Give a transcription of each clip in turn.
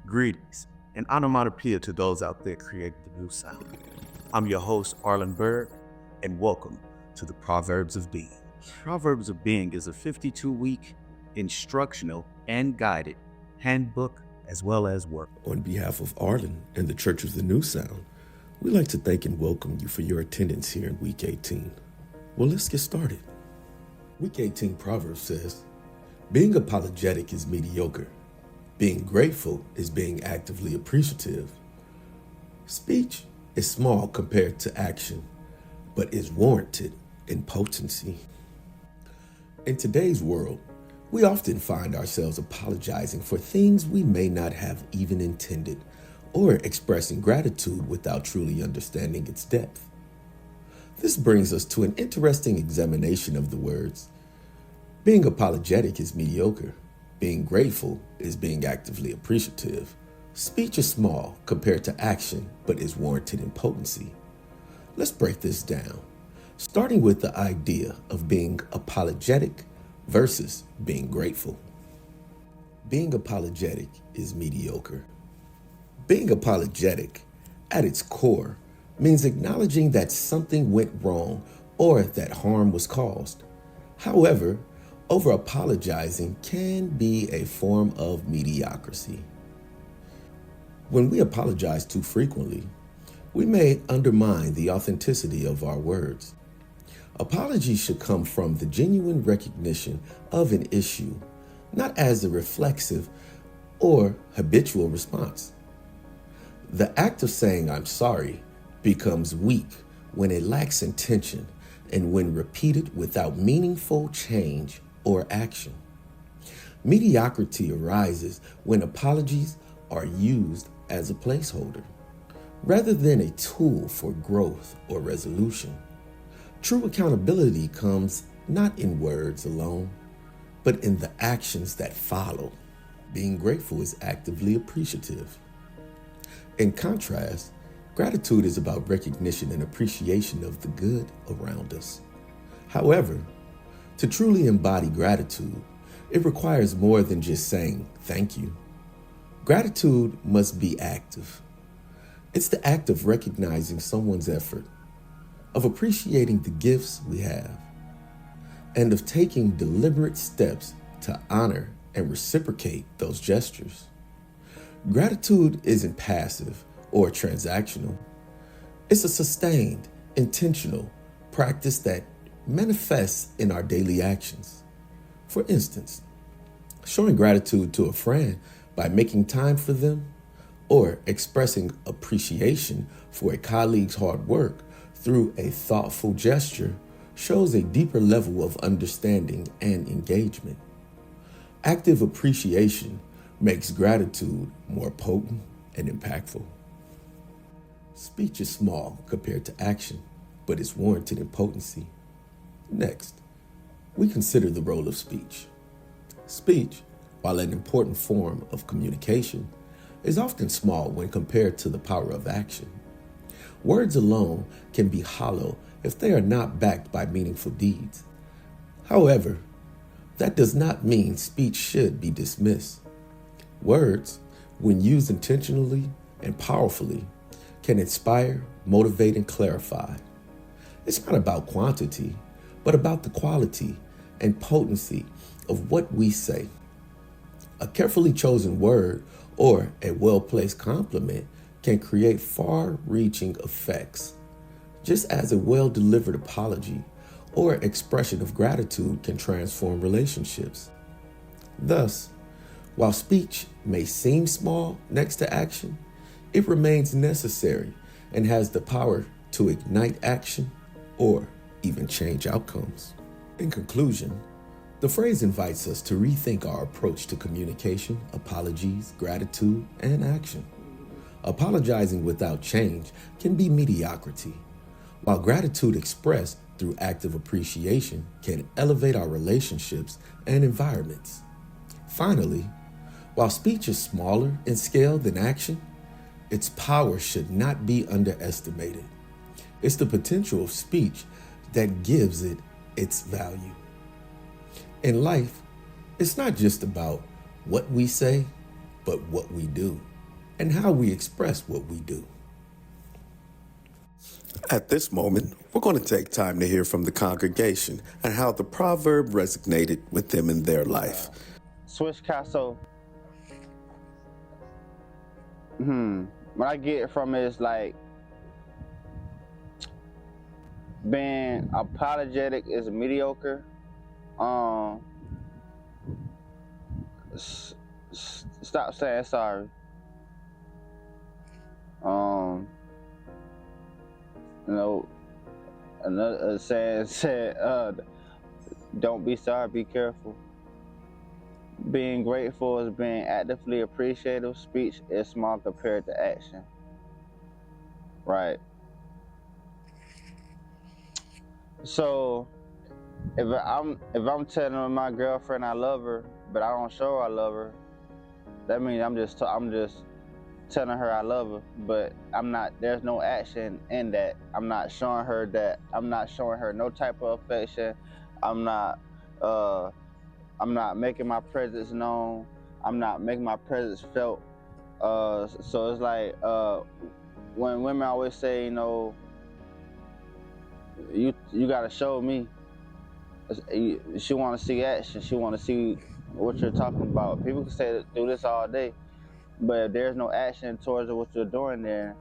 Greetings and onomatopoeia to those out there creating the new sound. I'm your host, Lynn Burg, and welcome to the Proverbs of Being. Proverbs of Being is a 52-week instructional and guided handbook as well as work. On behalf of Arlen and the Church of the New Sound, we'd like to thank and welcome you for your attendance here in Week 18. Well, let's get started. Week 18 Proverbs says, being apologetic is mediocre. Being grateful is being actively appreciative. Speech is small compared to action, but is warranted in potency. In today's world, we often find ourselves apologizing for things we may not have even intended, or expressing gratitude without truly understanding its depth. This brings us to an interesting examination of the words. Being apologetic is mediocre. Being grateful is being actively appreciative. Speech is small compared to action, but is warranted in potency. Let's break this down, starting with the idea of being apologetic versus being grateful. Being apologetic is mediocre. Being apologetic, at its core, means acknowledging that something went wrong or that harm was caused. However, over-apologizing can be a form of mediocrity. When we apologize too frequently, we may undermine the authenticity of our words. Apologies should come from the genuine recognition of an issue, not as a reflexive or habitual response. The act of saying "I'm sorry" becomes weak when it lacks intention and when repeated without meaningful change or action. Mediocrity arises when apologies are used as a placeholder, rather than a tool for growth or resolution. True accountability comes not in words alone, but in the actions that follow. Being grateful is actively appreciative. In contrast, gratitude is about recognition and appreciation of the good around us. However, to truly embody gratitude, it requires more than just saying thank you. Gratitude must be active. It's the act of recognizing someone's effort, of appreciating the gifts we have, and of taking deliberate steps to honor and reciprocate those gestures. Gratitude isn't passive or transactional. It's a sustained, intentional practice that manifests in our daily actions. For instance, showing gratitude to a friend by making time for them, or expressing appreciation for a colleague's hard work through a thoughtful gesture shows a deeper level of understanding and engagement. Active appreciation makes gratitude more potent and impactful. Speech is small compared to action, but is warranted in potency. Next, we consider the role of speech. Speech, while an important form of communication, is often small when compared to the power of action. Words alone can be hollow if they are not backed by meaningful deeds. However, that does not mean speech should be dismissed. Words, when used intentionally and powerfully, can inspire, motivate, and clarify. It's not about quantity, but about the quality and potency of what we say. A carefully chosen word or a well-placed compliment can create far-reaching effects, just as a well-delivered apology or expression of gratitude can transform relationships. Thus, while speech may seem small next to action, it remains necessary and has the power to ignite action or even change outcomes. In conclusion, the phrase invites us to rethink our approach to communication, apologies, gratitude, and action. Apologizing without change can be mediocrity, while gratitude expressed through active appreciation can elevate our relationships and environments. Finally, while speech is smaller in scale than action, its power should not be underestimated. It's the potential of speech that gives it its value. In life, it's not just about what we say, but what we do. and how we express what we do. At this moment, we're going to take time to hear from the congregation and how the proverb resonated with them in their life. Swiss Castle. What I get from it is like being apologetic is mediocre. Stop saying sorry. Another saying said, don't be sorry, be careful. Being grateful is being actively appreciative. Speech is small compared to action. Right. So if I'm telling my girlfriend I love her, but I don't show her I love her, that means I'm just telling her I love her, but there's no action in that. I'm not showing her no type of affection. I'm not making my presence known. I'm not making my presence felt. So it's like when women always say, you gotta show me. She want to see action. She want to see what you're talking about. People can do this all day, but if there's no action towards what you're doing there,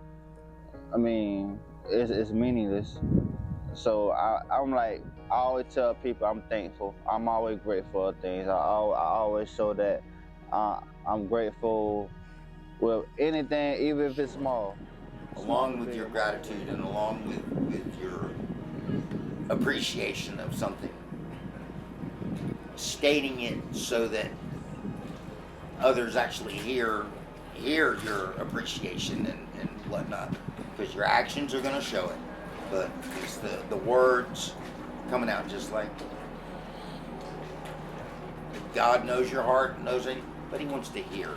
I mean, it's meaningless. So I always tell people I'm thankful. I'm always grateful for things. I always show that I'm grateful with anything, even if it's small. Along with your gratitude and along with your appreciation of something, stating it so that others actually hear your appreciation and whatnot, because your actions are going to show it, but it's the words coming out, just like God knows your heart, knows it, but he wants to hear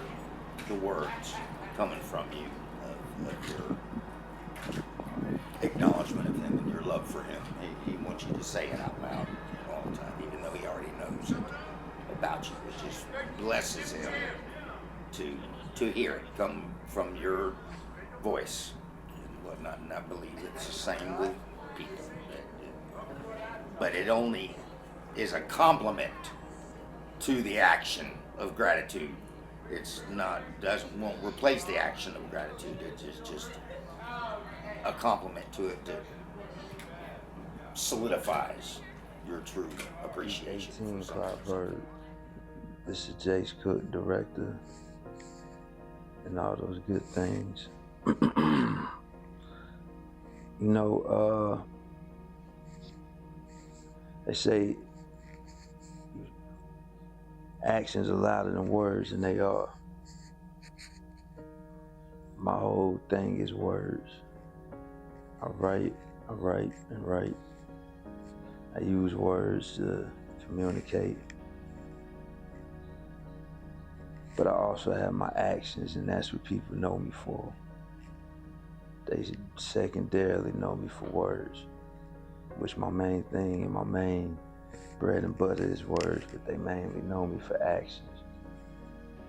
the words coming from you of your acknowledgement of him and your love for him. He wants you to say it out loud all the time, even though he already knows it about you. It just blesses him to hear it come from your voice and whatnot. And I believe it's the same with people. But it only is a compliment to the action of gratitude. It's not, won't replace the action of gratitude. It's just a compliment to it that solidifies your true appreciation for something. This is Jace Cook, director, and all those good things. They say actions are louder than words, and they are. My whole thing is words. I write, and write. I use words to communicate. But I also have my actions, and that's what people know me for. They secondarily know me for words, which my main thing and my main bread and butter is words, but they mainly know me for actions.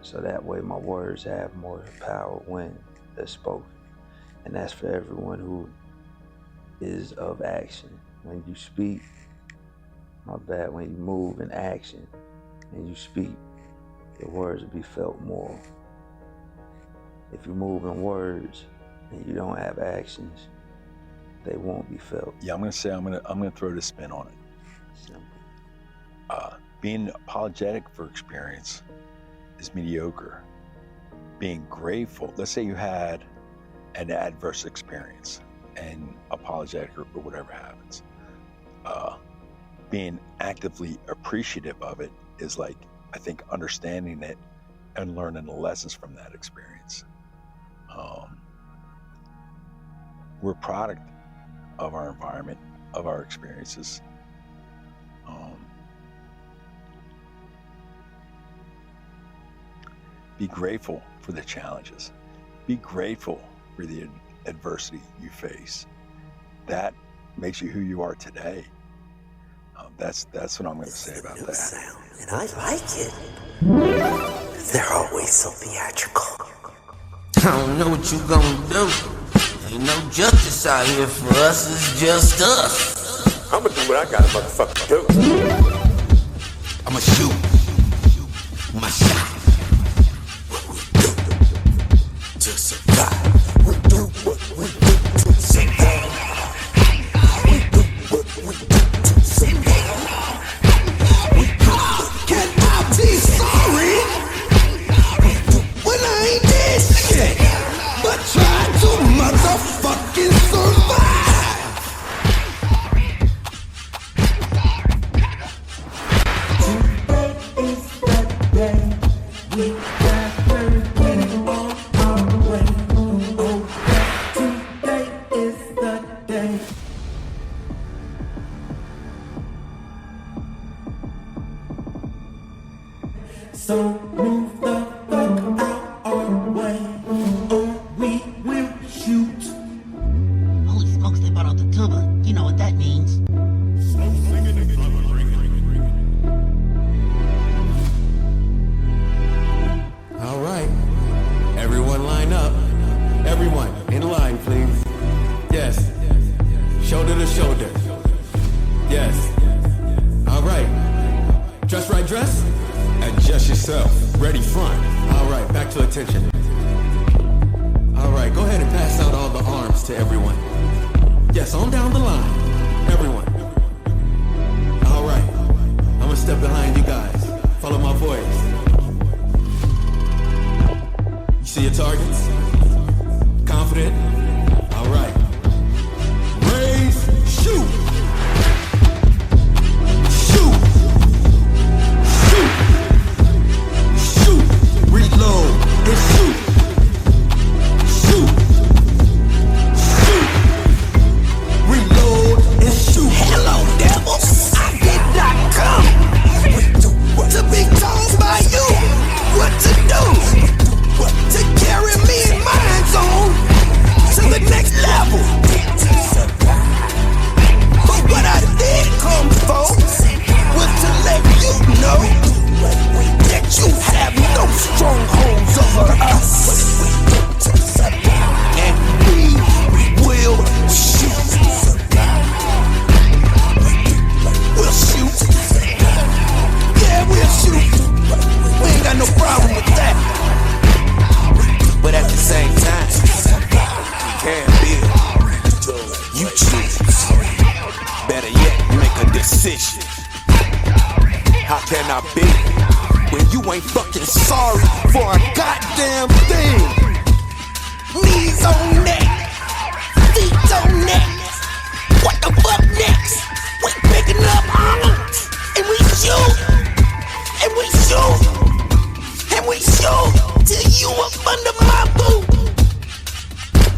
So that way my words have more power when they're spoken. And that's for everyone who is of action. When you speak, when you move in action and you speak, your words will be felt more. If you move in words and you don't have actions, they won't be felt. Yeah, I'm gonna throw the spin on it. Simple. Being apologetic for experience is mediocre. Being grateful, let's say you had an adverse experience and apologetic or whatever happens. Being actively appreciative of it is like, I think, understanding it and learning the lessons from that experience. We're a product of our environment, of our experiences. Be grateful for the challenges. Be grateful for the adversity you face. That makes you who you are today. That's what I'm going to say about that. Sound, and I like it. They're always so theatrical. I don't know what you gonna do. Ain't no justice out here for us, it's just us. I'ma do what I gotta motherfucking do. I'ma shoot my shot to survive. We do what we do to survive. We do what we do to survive. We do what can I be sorry when I ain't did shit but try to motherfucking survive. So move the fuck out our way, or we will shoot. Holy smokes, they brought out the tuba. You know what that means. All right. Everyone line up. Everyone in line, please. Yes. Shoulder to shoulder. Yes. All right. Dress right dress? Adjust yourself. Ready front. All right, back to attention. All right, go ahead and pass out all the arms to everyone. Yes, on down the line. Everyone. All right. I'm gonna step behind you guys. Follow my voice. You see your targets? Confident? All right. Raise, shoot! Shoot! Shoot! Shoot! Reload and shoot! Shoot! Shoot! Reload and shoot! Hello, devils! I did not come to be told by you what to do. To carry me and mine on to the next level. But what I did come for was to let you know that you have no strongholds over us. And we will shoot. We'll shoot. Yeah, we'll shoot. We ain't got no problem with that. But at the same time, you can't build. You choose. Better yet, make a decision. How can I be when you ain't fucking sorry for a goddamn thing? Knees on neck, feet on neck. What the fuck next? We picking up arms and we shoot, and we shoot, and we shoot. Till you up under my boot.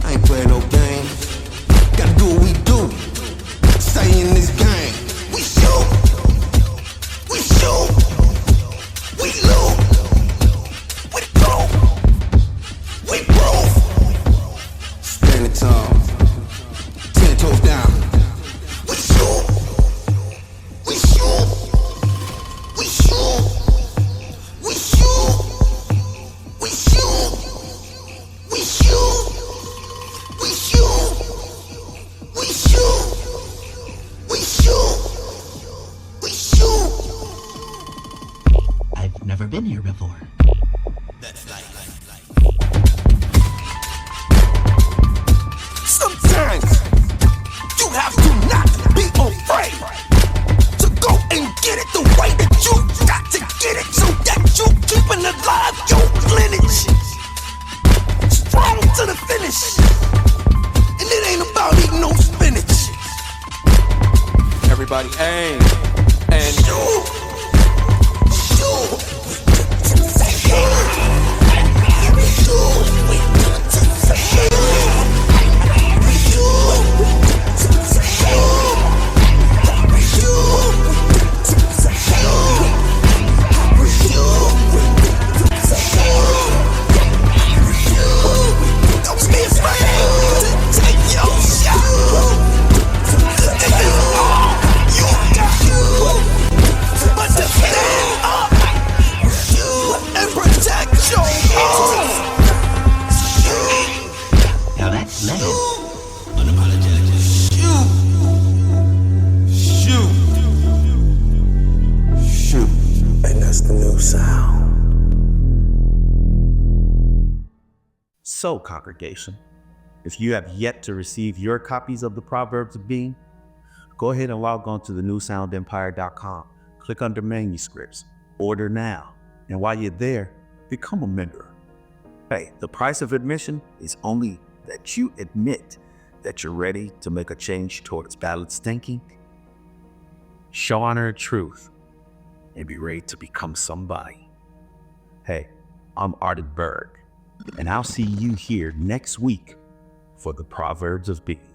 I ain't playing no games. Gotta do what we do. Stay in this game. We shoot. We shoot. We loot. We go. We proof. Standing tall. 10 toes down. We shoot. We shoot. We shoot. We shoot. We shoot, we shoot, we shoot, we shoot, we shoot, we shoot. I've never been here before. That's like. Sometimes you have to not be afraid to go and get it the way that you got to get it, so that you keeping alive your lineage, strong to the finish. And it ain't about eating no spinach. Everybody aim and Shoot, shoot, shoot. sound. So, congregation, if you have yet to receive your copies of the Proverbs of Being, go ahead and log on to thenewsoundempire.com. Click under manuscripts, order now, and while you're there, become a member. Hey, the price of admission is only that you admit that you're ready to make a change towards balanced thinking, show honor and truth, and be ready to become somebody. Hey, I'm Lynn Burg, and I'll see you here next week for the Proverbs of Being.